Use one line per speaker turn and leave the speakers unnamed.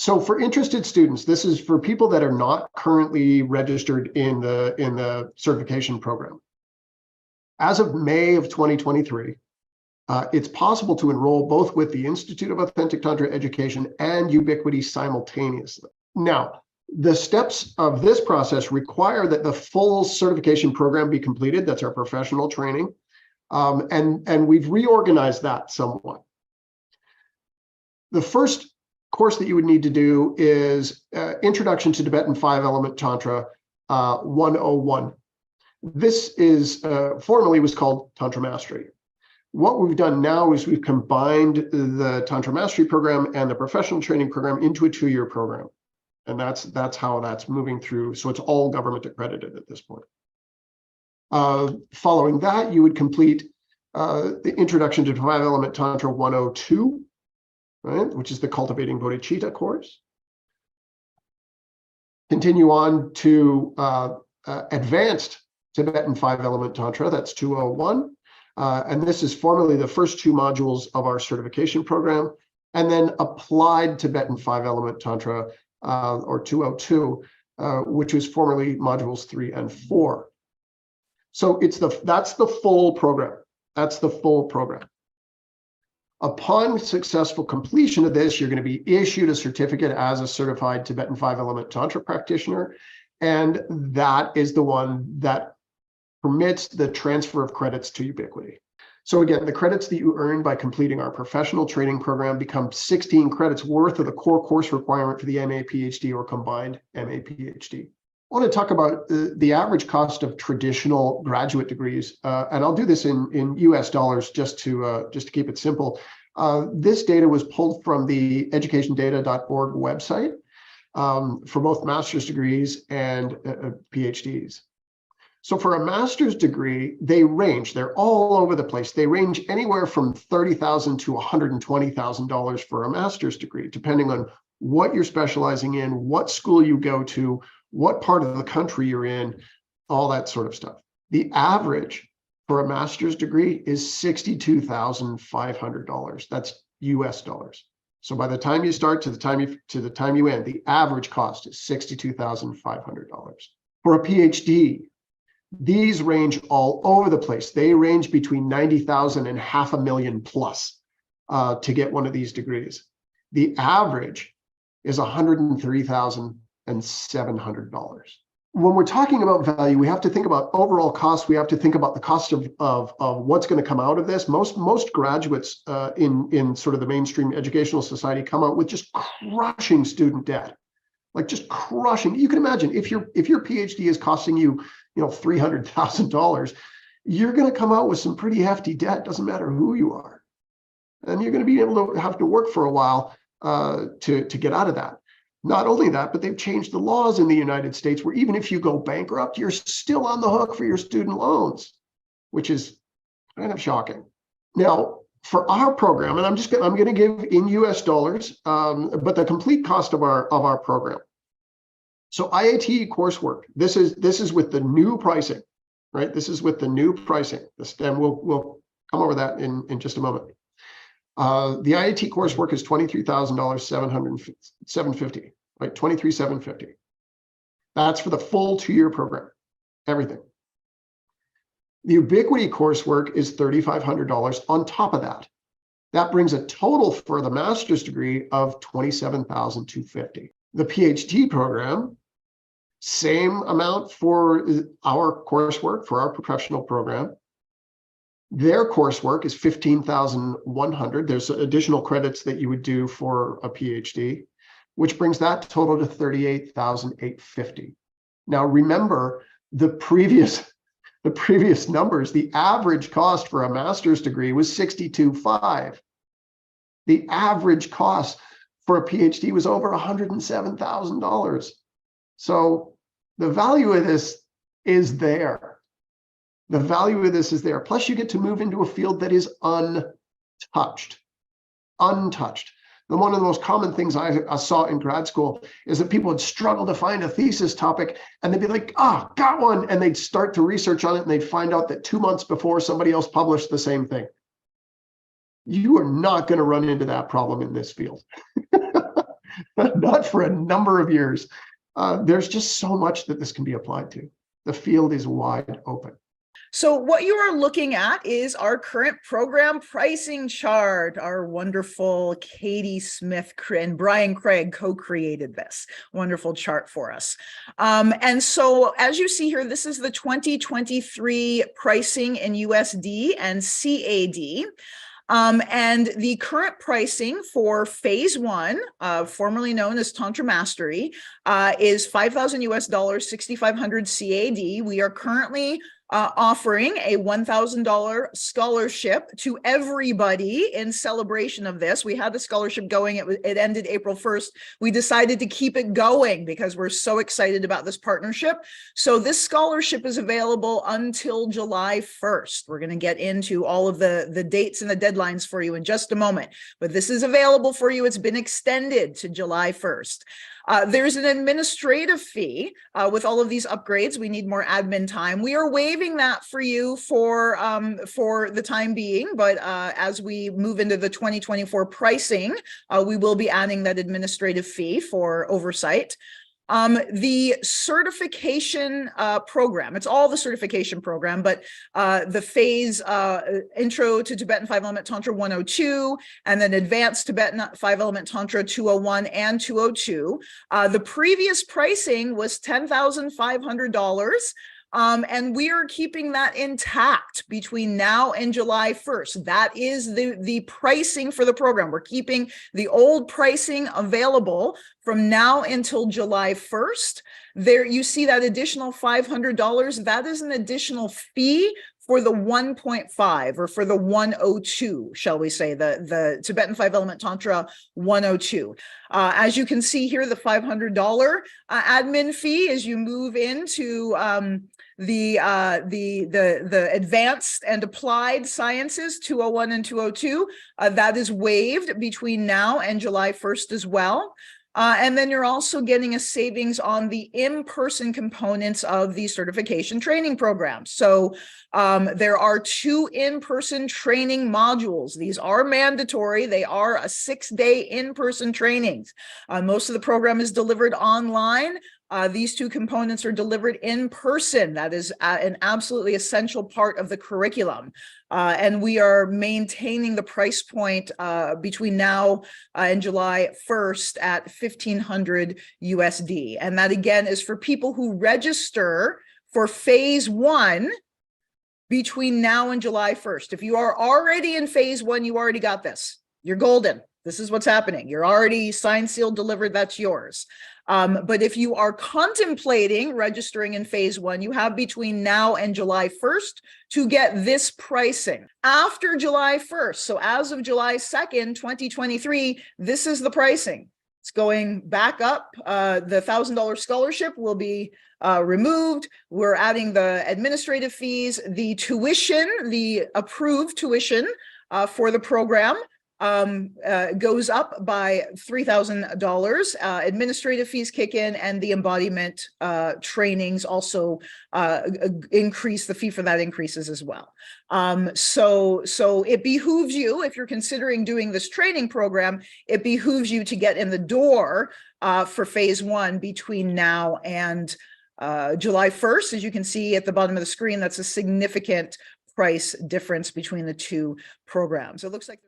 So for interested students, this is for people that are not currently registered in the certification program. As of May of 2023, it's possible to enroll both with the Institute of Authentic Tantra Education and Ubiquity simultaneously. Now, the steps of this process require that the full certification program be completed. That's our professional training. And we've reorganized that somewhat. The first course that you would need to do is Introduction to Tibetan 5-Element Tantra 101. This is formerly was called Tantra Mastery. What we've done now is we've combined the Tantra Mastery program and the professional training program into a 2-year program. And that's how that's moving through. So it's all government accredited at this point. Following that, you would complete the Introduction to 5-Element Tantra 102, right, which is the Cultivating Bodhicitta course. Continue on to Advanced Tibetan 5-Element Tantra, that's 201. And this is formerly the first 2 modules of our certification program. And then Applied Tibetan 5-Element Tantra, or 202, which was formerly modules 3 and 4. So that's the full program. That's the full program. Upon successful completion of this, you're going to be issued a certificate as a certified Tibetan 5-Element Tantra practitioner. And that is the one that permits the transfer of credits to Ubiquity. So again, the credits that you earn by completing our professional training program become 16 credits worth of the core course requirement for the MA, PhD, or combined MA, PhD. I want to talk about the average cost of traditional graduate degrees, and I'll do this in US dollars just to keep it simple. This data was pulled from the educationdata.org website for both master's degrees and PhDs. So for a master's degree, they're all over the place. They range anywhere from $30,000 to $120,000 for a master's degree, depending on what you're specializing in, what school you go to, what part of the country you're in, all that sort of stuff. The average for a master's degree is $62,500. That's US dollars. So by the time you start to the time you end, the average cost is $62,500. For a PhD, these range all over the place. They range between $90,000 and $500,000 plus to get one of these degrees. The average is $103,700. When we're talking about value, we have to think about overall cost. We have to think about the cost of what's going to come out of this. Most graduates in sort of the mainstream educational society come out with just crushing student debt, like just crushing. You can imagine if your PhD is costing you, $300,000, you're going to come out with some pretty hefty debt. Doesn't matter who you are, and you're going to be able to have to work for a while to get out of that. Not only that, but they've changed the laws in the United States where even if you go bankrupt, you're still on the hook for your student loans, which is kind of shocking. Now, for our program, and I'm going to give in US dollars, but the complete cost of our program. So IAT coursework, this is with the new pricing, right? This is with the new pricing. And we'll come over that in just a moment. The IAT coursework is $23,750, right? $23,750. That's for the full 2-year program, everything. The Ubiquity coursework is $3,500 on top of that. That brings a total for the master's degree of $27,250. The PhD program, same amount for our coursework, for our professional program. Their coursework is $15,100. There's additional credits that you would do for a PhD, which brings that total to $38,850. Now, remember the previous numbers. The average cost for a master's degree was $62,500. The average cost for a PhD was over $107,000. So the value of this is there. The value of this is there. Plus, you get to move into a field that is untouched. Untouched. And one of the most common things I saw in grad school is that people would struggle to find a thesis topic, and they'd be like, got one. And they'd start to research on it, and they'd find out that 2 months before somebody else published the same thing. You are not going to run into that problem in this field. not for a number of years. There's just so much that this can be applied to. The field is wide open.
So what you are looking at is our current program pricing chart. Our wonderful Katie Smith and Brian Craig co-created this wonderful chart for us. And so as you see here, this is the 2023 pricing in USD and CAD. And the current pricing for phase one, formerly known as Tantra Mastery, is $5,000 US dollars, 6,500 CAD. We are currently offering a $1,000 scholarship to everybody in celebration of this. We had the scholarship going. It ended April 1st. We decided to keep it going because we're so excited about this partnership. So this scholarship is available until July 1st. We're going to get into all of the dates and the deadlines for you in just a moment, but this is available for you. It's been extended to July 1st. There's an administrative fee with all of these upgrades. We need more admin time. We are waiving that for you for the time being, but as we move into the 2024 pricing, we will be adding that administrative fee for oversight. The certification program, it's all the certification program, but the phase Intro to Tibetan 5-Element Tantra 102, and then Advanced Tibetan 5-Element Tantra 201 and 202. The previous pricing was $10,500. And we are keeping that intact between now and July 1st. That is the pricing for the program. We're keeping the old pricing available from now until July 1st. There you see that additional $500. That is an additional fee for the 1.5 or for the 102, shall we say, the Tibetan 5-Element Tantra 102. As you can see here, the $500 admin fee as you move into the advanced and applied sciences 201 and 202, that is waived between now and July 1st as well. And then you're also getting a savings on the in-person components of the certification training program. So there are 2 in-person training modules. These are mandatory. They are a 6-day in-person trainings. Most of the program is delivered online. These 2 components are delivered in person. That is an absolutely essential part of the curriculum. And we are maintaining the price point between now and July 1st at $1,500 USD. And that again is for people who register for phase 1 between now and July 1st. If you are already in phase 1, you already got this. You're golden. This is what's happening. You're already signed, sealed, delivered. That's yours. But if you are contemplating registering in phase 1, you have between now and July 1st to get this pricing. After July 1st, so as of July 2nd, 2023, this is the pricing. It's going back up. The $1,000 scholarship will be removed. We're adding the administrative fees, the tuition, the approved tuition for the program goes up by $3,000. Administrative fees kick in, and the embodiment trainings also increase. The fee for that increases as well. So it behooves you, if you're considering doing this training program, it behooves you to get in the door for phase 1 between now and July 1st. As you can see at the bottom of the screen, that's a significant price difference between the 2 programs. It looks like